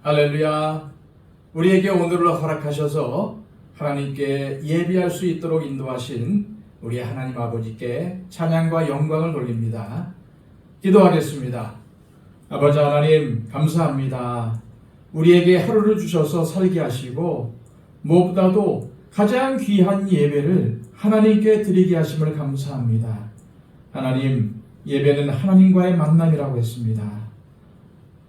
할렐루야. 우리에게 오늘을 허락하셔서 하나님께 예비할 수 있도록 인도하신 우리 하나님 아버지께 찬양과 영광을 돌립니다. 기도하겠습니다. 아버지 하나님 감사합니다. 우리에게 하루를 주셔서 살게 하시고 무엇보다도 가장 귀한 예배를 하나님께 드리게 하심을 감사합니다. 하나님, 예배는 하나님과의 만남이라고 했습니다.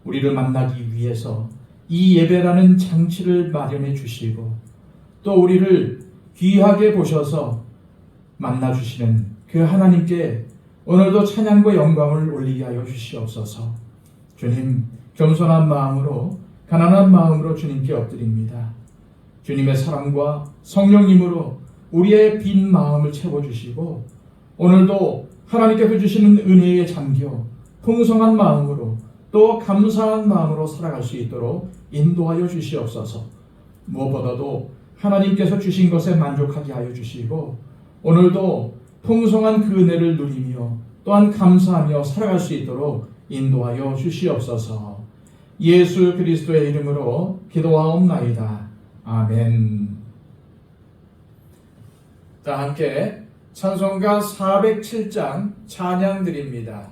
우리를 만나기 위해서 이 예배라는 장치를 마련해 주시고 또 우리를 귀하게 보셔서 만나 주시는 그 하나님께 오늘도 찬양과 영광을 올리게 하여 주시옵소서. 주님, 겸손한 마음으로 가난한 마음으로 주님께 엎드립니다. 주님의 사랑과 성령님으로 우리의 빈 마음을 채워주시고 오늘도 하나님께서 주시는 은혜에 잠겨 풍성한 마음으로 또 감사한 마음으로 살아갈 수 있도록 인도하여 주시옵소서. 무엇보다도 하나님께서 주신 것에 만족하게 하여 주시고 오늘도 풍성한 그 은혜를 누리며 또한 감사하며 살아갈 수 있도록 인도하여 주시옵소서. 예수 그리스도의 이름으로 기도하옵나이다. 아멘. 자, 함께 찬송가 407장 찬양 드립니다.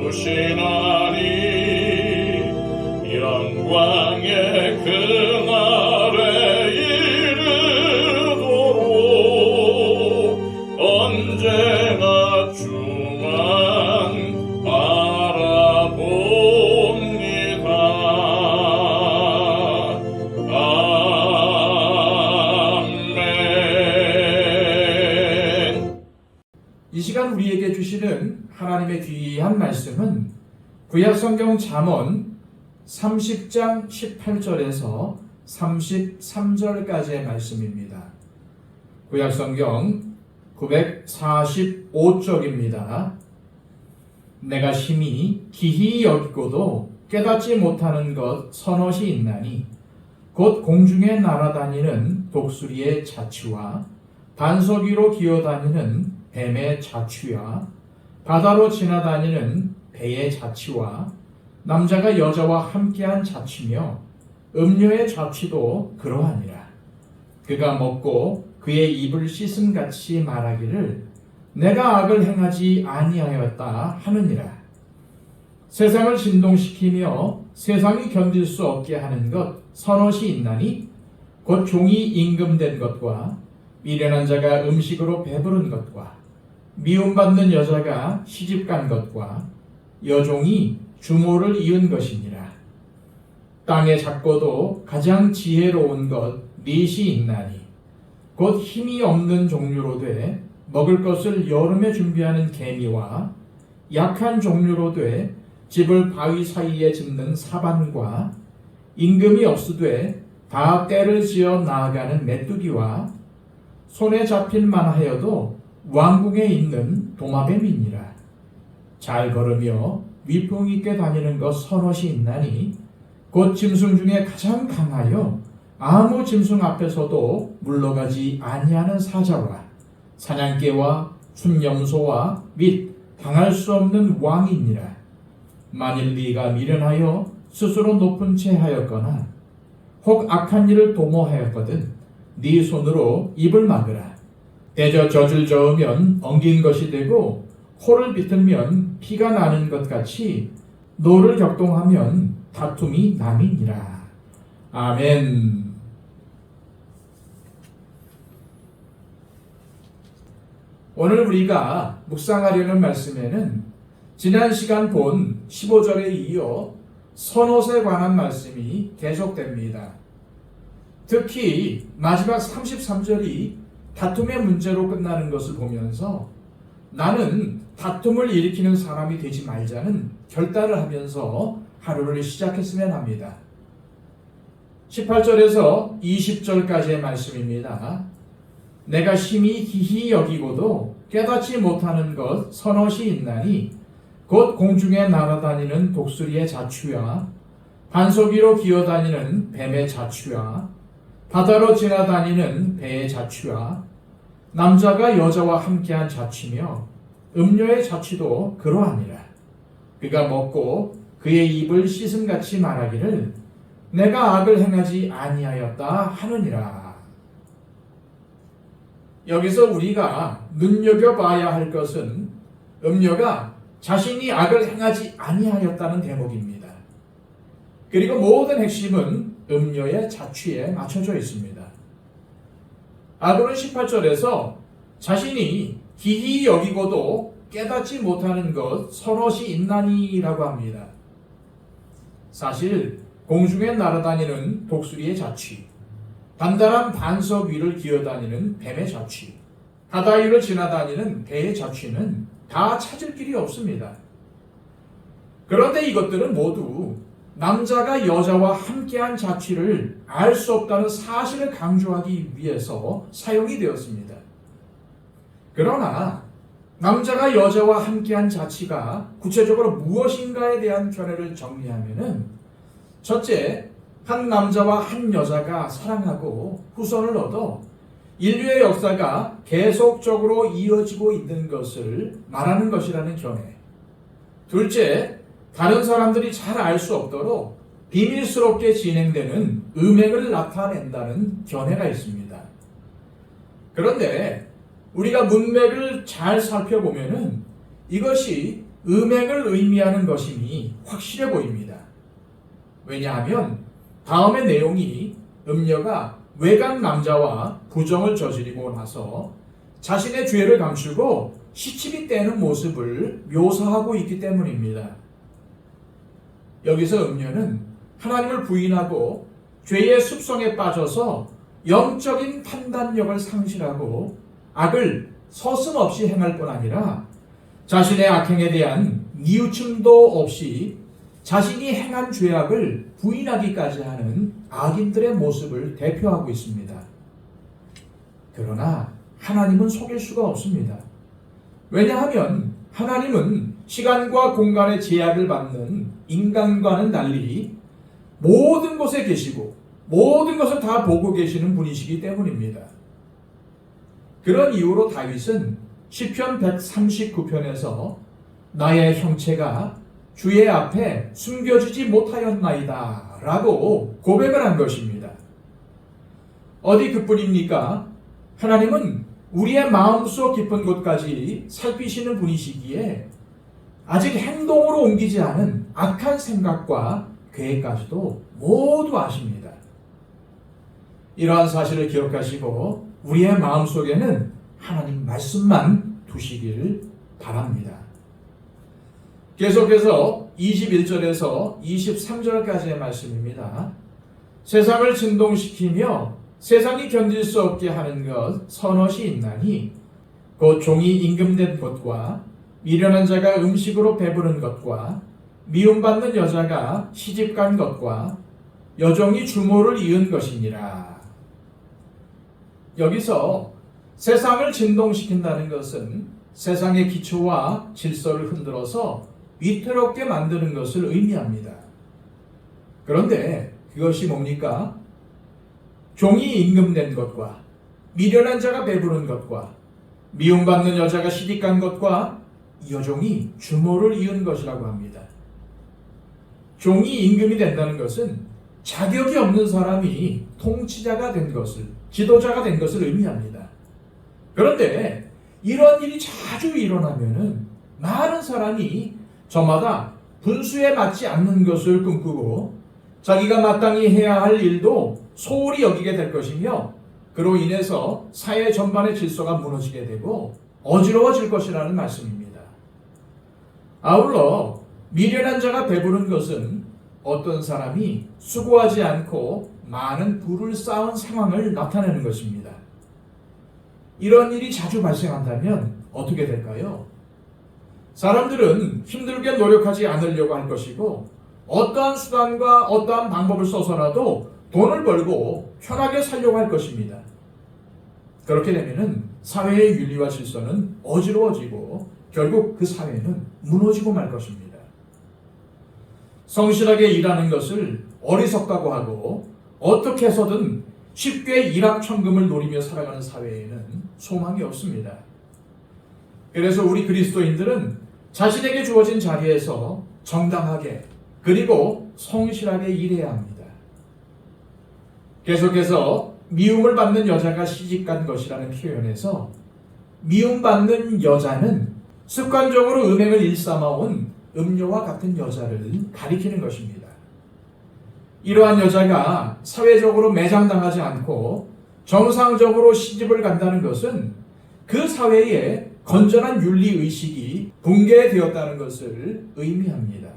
주시나니 영광의 그날에 이르도록 언제나 주만 바라봅니다. 아멘. 이 시간 우리에게 주시는 하나님의 귀한 말씀은 구약성경 잠언 30장 18절에서 33절까지의 말씀입니다. 구약성경 945쪽입니다. 내가 심히 기히 여기고도 깨닫지 못하는 것 서넛이 있나니 곧 공중에 날아다니는 독수리의 자취와 반석 위로 기어다니는 뱀의 자취와 바다로 지나다니는 배의 자취와 남자가 여자와 함께한 자취며 음료의 자취도 그러하니라. 그가 먹고 그의 입을 씻음같이 말하기를 내가 악을 행하지 아니하였다 하느니라. 세상을 진동시키며 세상이 견딜 수 없게 하는 것 서넛이 있나니 곧 종이 임금된 것과 미련한 자가 음식으로 배부른 것과 미움받는 여자가 시집간 것과 여종이 주모를 이은 것이니라. 땅에 작고도 가장 지혜로운 것 넷이 있나니 곧 힘이 없는 종류로 돼 먹을 것을 여름에 준비하는 개미와 약한 종류로 돼 집을 바위 사이에 짓는 사반과 임금이 없으되 다 때를 지어 나아가는 메뚜기와 손에 잡힐 만하여도 왕궁에 있는 도마뱀이니라. 잘 걸으며 위풍 있게 다니는 것 서넛이 있나니 곧 짐승 중에 가장 강하여 아무 짐승 앞에서도 물러가지 아니하는 사자와 사냥개와 순염소와 및 당할 수 없는 왕이니라. 만일 네가 미련하여 스스로 높은 채 하였거나 혹 악한 일을 도모하였거든 네 손으로 입을 막으라. 대저 젖을 저으면 엉긴 것이 되고 코를 비틀면 피가 나는 것 같이 노를 격동하면 다툼이 남이니라. 아멘. 오늘 우리가 묵상하려는 말씀에는 지난 시간 본 15절에 이어 선옷에 관한 말씀이 계속됩니다. 특히 마지막 33절이 다툼의 문제로 끝나는 것을 보면서 나는 다툼을 일으키는 사람이 되지 말자는 결단을 하면서 하루를 시작했으면 합니다. 18절에서 20절까지의 말씀입니다. 내가 심히 기히 여기고도 깨닫지 못하는 것 서넛이 있나니 곧 공중에 날아다니는 독수리의 자취와 반석 위로 기어다니는 뱀의 자취와 바다로 지나다니는 배의 자취와 남자가 여자와 함께한 자취며 음료의 자취도 그러하니라. 그가 먹고 그의 입을 씻음같이 말하기를 내가 악을 행하지 아니하였다 하느니라. 여기서 우리가 눈여겨봐야 할 것은 음료가 자신이 악을 행하지 아니하였다는 대목입니다. 그리고 모든 핵심은 음료의 자취에 맞춰져 있습니다. 아도는 18절에서 자신이 기히 여기고도 깨닫지 못하는 것 서넛이 있나니라고 합니다. 사실 공중에 날아다니는 독수리의 자취, 단단한 반석 위를 기어다니는 뱀의 자취, 바다 위를 지나다니는 배의 자취는 다 찾을 길이 없습니다. 그런데 이것들은 모두 남자가 여자와 함께한 자취를 알 수 없다는 사실을 강조하기 위해서 사용이 되었습니다. 그러나 남자가 여자와 함께한 자취가 구체적으로 무엇인가에 대한 견해를 정리하면은 첫째, 한 남자와 한 여자가 사랑하고 후손을 얻어 인류의 역사가 계속적으로 이어지고 있는 것을 말하는 것이라는 견해. 둘째, 다른 사람들이 잘 알 수 없도록 비밀스럽게 진행되는 음행을 나타낸다는 견해가 있습니다. 그런데 우리가 문맥을 잘 살펴보면은 이것이 음행을 의미하는 것임이 확실해 보입니다. 왜냐하면 다음의 내용이 음녀가 외간 남자와 부정을 저지르고 나서 자신의 죄를 감추고 시침이 떼는 모습을 묘사하고 있기 때문입니다. 여기서 음녀는 하나님을 부인하고 죄의 습성에 빠져서 영적인 판단력을 상실하고 악을 서슴없이 행할 뿐 아니라 자신의 악행에 대한 뉘우침도 없이 자신이 행한 죄악을 부인하기까지 하는 악인들의 모습을 대표하고 있습니다. 그러나 하나님은 속일 수가 없습니다. 왜냐하면 하나님은 시간과 공간의 제약을 받는 인간과는 달리 모든 곳에 계시고 모든 것을 다 보고 계시는 분이시기 때문입니다. 그런 이유로 다윗은 시편 139편에서 나의 형체가 주의 앞에 숨겨지지 못하였나이다 라고 고백을 한 것입니다. 어디 그뿐입니까? 하나님은 우리의 마음속 깊은 곳까지 살피시는 분이시기에 아직 행동으로 옮기지 않은 악한 생각과 계획까지도 모두 아십니다. 이러한 사실을 기억하시고 우리의 마음속에는 하나님 말씀만 두시기를 바랍니다. 계속해서 21절에서 23절까지의 말씀입니다. 세상을 진동시키며 세상이 견딜 수 없게 하는 것 선엇이 있나니 곧 종이 임금된 것과 미련한 자가 음식으로 배부른 것과 미움받는 여자가 시집간 것과 여종이 주모를 이은 것이니라. 여기서 세상을 진동시킨다는 것은 세상의 기초와 질서를 흔들어서 위태롭게 만드는 것을 의미합니다. 그런데 그것이 뭡니까? 종이 임금된 것과 미련한 자가 배부른 것과 미움받는 여자가 시집간 것과 여종이 주모를 이은 것이라고 합니다. 종이 임금이 된다는 것은 자격이 없는 사람이 통치자가 된 것을, 지도자가 된 것을 의미합니다. 그런데 이런 일이 자주 일어나면은 많은 사람이 저마다 분수에 맞지 않는 것을 꿈꾸고 자기가 마땅히 해야 할 일도 소홀히 여기게 될 것이며 그로 인해서 사회 전반의 질서가 무너지게 되고 어지러워질 것이라는 말씀입니다. 아울러 미련한 자가 배부른 것은 어떤 사람이 수고하지 않고 많은 부를 쌓은 상황을 나타내는 것입니다. 이런 일이 자주 발생한다면 어떻게 될까요? 사람들은 힘들게 노력하지 않으려고 할 것이고 어떠한 수단과 어떠한 방법을 써서라도 돈을 벌고 편하게 살려고 할 것입니다. 그렇게 되면은 사회의 윤리와 질서는 어지러워지고 결국 그 사회는 무너지고 말 것입니다. 성실하게 일하는 것을 어리석다고 하고 어떻게 해서든 쉽게 일확천금을 노리며 살아가는 사회에는 소망이 없습니다. 그래서 우리 그리스도인들은 자신에게 주어진 자리에서 정당하게 그리고 성실하게 일해야 합니다. 계속해서 미움을 받는 여자가 시집간 것이라는 표현에서 미움받는 여자는 습관적으로 음행을 일삼아온 음녀와 같은 여자를 가리키는 것입니다. 이러한 여자가 사회적으로 매장당하지 않고 정상적으로 시집을 간다는 것은 그 사회에 건전한 윤리의식이 붕괴되었다는 것을 의미합니다.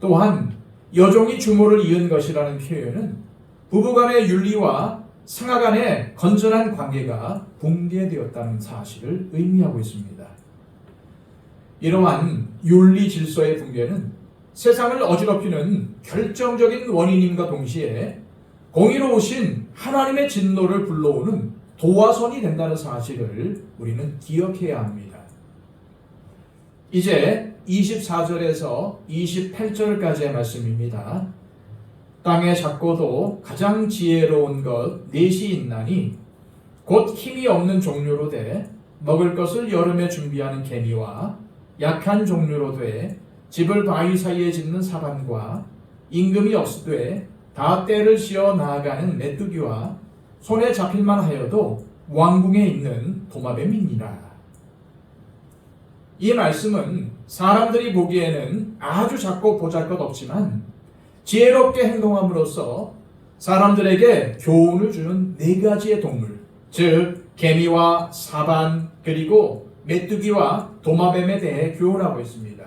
또한 여종이 주모를 이은 것이라는 표현은 부부간의 윤리와 상하 간의 건전한 관계가 붕괴되었다는 사실을 의미하고 있습니다. 이러한 윤리 질서의 붕괴는 세상을 어지럽히는 결정적인 원인임과 동시에 공의로우신 하나님의 진노를 불러오는 도화선이 된다는 사실을 우리는 기억해야 합니다. 이제 24절에서 28절까지의 말씀입니다. 땅의 작고도 가장 지혜로운 것 넷이 있나니 곧 힘이 없는 종류로 돼 먹을 것을 여름에 준비하는 개미와 약한 종류로 돼 집을 바위 사이에 짓는 사람과 임금이 없으되 다 때를 씌어 나아가는 메뚜기와 손에 잡힐만 하여도 왕궁에 있는 도마뱀이니라. 이 말씀은 사람들이 보기에는 아주 작고 보잘것없지만 지혜롭게 행동함으로써 사람들에게 교훈을 주는 네 가지의 동물, 즉 개미와 사반 그리고 메뚜기와 도마뱀에 대해 교훈하고 있습니다.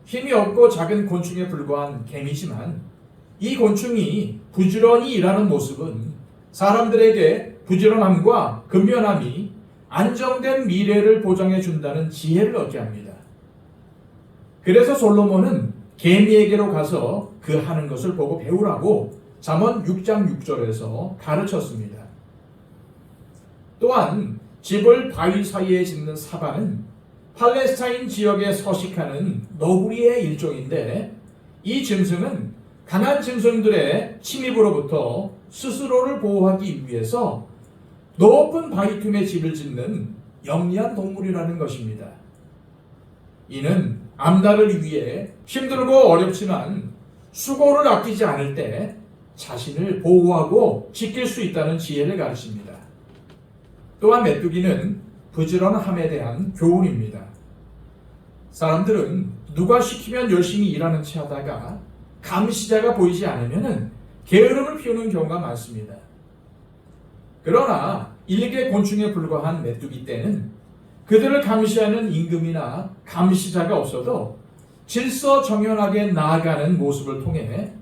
힘이 없고 작은 곤충에 불과한 개미지만 이 곤충이 부지런히 일하는 모습은 사람들에게 부지런함과 근면함이 안정된 미래를 보장해 준다는 지혜를 얻게 합니다. 그래서 솔로몬은 개미에게로 가서 그 하는 것을 보고 배우라고 잠언 6장 6절에서 가르쳤습니다. 또한 집을 바위 사이에 짓는 사반은 팔레스타인 지역에 서식하는 너구리의 일종인데 이 짐승은 강한 짐승들의 침입으로부터 스스로를 보호하기 위해서 높은 바위 틈에 집을 짓는 영리한 동물이라는 것입니다. 이는 앞날을 위해 힘들고 어렵지만 수고를 아끼지 않을 때 자신을 보호하고 지킬 수 있다는 지혜를 가르칩니다. 또한 메뚜기는 부지런함에 대한 교훈입니다. 사람들은 누가 시키면 열심히 일하는 체 하다가 감시자가 보이지 않으면 게으름을 피우는 경우가 많습니다. 그러나 일개 곤충에 불과한 메뚜기 떼는 그들을 감시하는 임금이나 감시자가 없어도 질서정연하게 나아가는 모습을 통해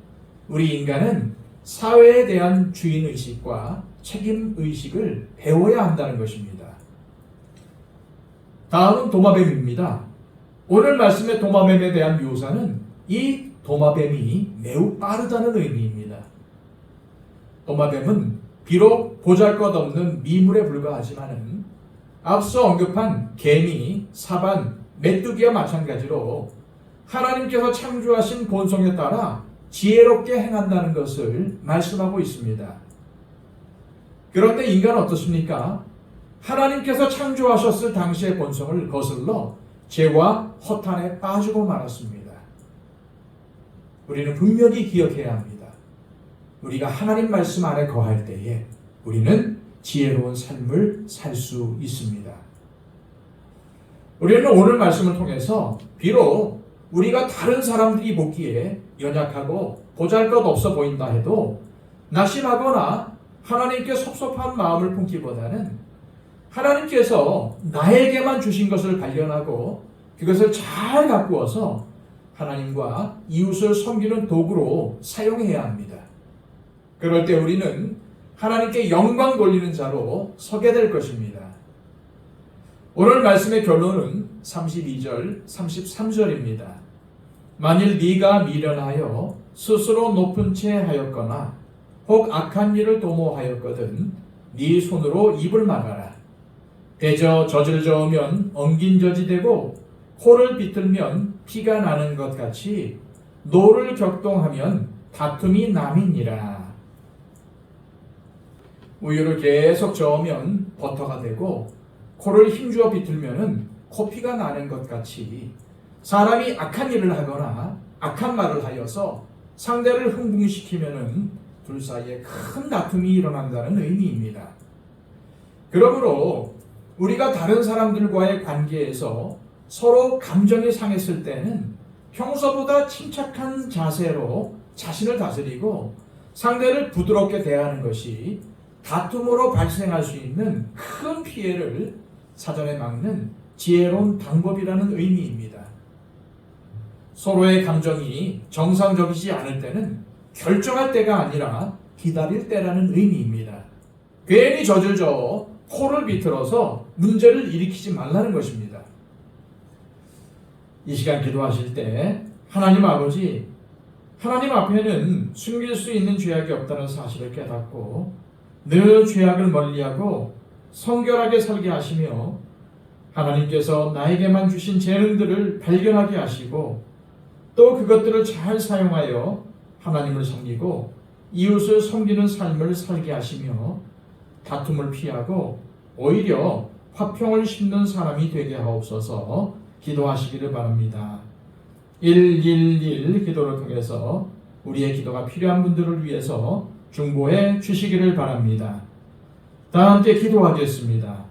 우리 인간은 사회에 대한 주인의식과 책임의식을 배워야 한다는 것입니다. 다음은 도마뱀입니다. 오늘 말씀의 도마뱀에 대한 묘사는 이 도마뱀이 매우 빠르다는 의미입니다. 도마뱀은 비록 보잘것없는 미물에 불과하지만 앞서 언급한 개미, 사반, 메뚜기와 마찬가지로 하나님께서 창조하신 본성에 따라 지혜롭게 행한다는 것을 말씀하고 있습니다. 그런데 인간은 어떻습니까? 하나님께서 창조하셨을 당시의 본성을 거슬러 죄와 허탄에 빠지고 말았습니다. 우리는 분명히 기억해야 합니다. 우리가 하나님 말씀 안에 거할 때에 우리는 지혜로운 삶을 살 수 있습니다. 우리는 오늘 말씀을 통해서 비록 우리가 다른 사람들이 보기에 연약하고 보잘것없어 보인다 해도 낙심하거나 하나님께 섭섭한 마음을 품기보다는 하나님께서 나에게만 주신 것을 발견하고 그것을 잘 가꾸어서 하나님과 이웃을 섬기는 도구로 사용해야 합니다. 그럴 때 우리는 하나님께 영광 돌리는 자로 서게 될 것입니다. 오늘 말씀의 결론은 32절, 33절입니다. 만일 네가 미련하여 스스로 높은 채 하였거나 혹 악한 일을 도모하였거든 네 손으로 입을 막아라. 대저 젖을 저으면 엉긴 젖이 되고 코를 비틀면 피가 나는 것 같이 노를 격동하면 다툼이 남이니라. 우유를 계속 저으면 버터가 되고 코를 힘주어 비틀면 코피가 나는 것 같이 사람이 악한 일을 하거나 악한 말을 하여서 상대를 흥분시키면 둘 사이에 큰 다툼이 일어난다는 의미입니다. 그러므로 우리가 다른 사람들과의 관계에서 서로 감정이 상했을 때는 평소보다 침착한 자세로 자신을 다스리고 상대를 부드럽게 대하는 것이 다툼으로 발생할 수 있는 큰 피해를 사전에 막는 지혜로운 방법이라는 의미입니다. 서로의 감정이 정상적이지 않을 때는 결정할 때가 아니라 기다릴 때라는 의미입니다. 괜히 젖을 저어 코를 비틀어서 문제를 일으키지 말라는 것입니다. 이 시간 기도하실 때 하나님 아버지, 하나님 앞에는 숨길 수 있는 죄악이 없다는 사실을 깨닫고 늘 죄악을 멀리하고 성결하게 살게 하시며 하나님께서 나에게만 주신 재능들을 발견하게 하시고 또 그것들을 잘 사용하여 하나님을 섬기고 이웃을 섬기는 삶을 살게 하시며 다툼을 피하고 오히려 화평을 심는 사람이 되게 하옵소서. 기도하시기를 바랍니다. 111 기도를 통해서 우리의 기도가 필요한 분들을 위해서 중보해 주시기를 바랍니다. 다 함께 기도하겠습니다.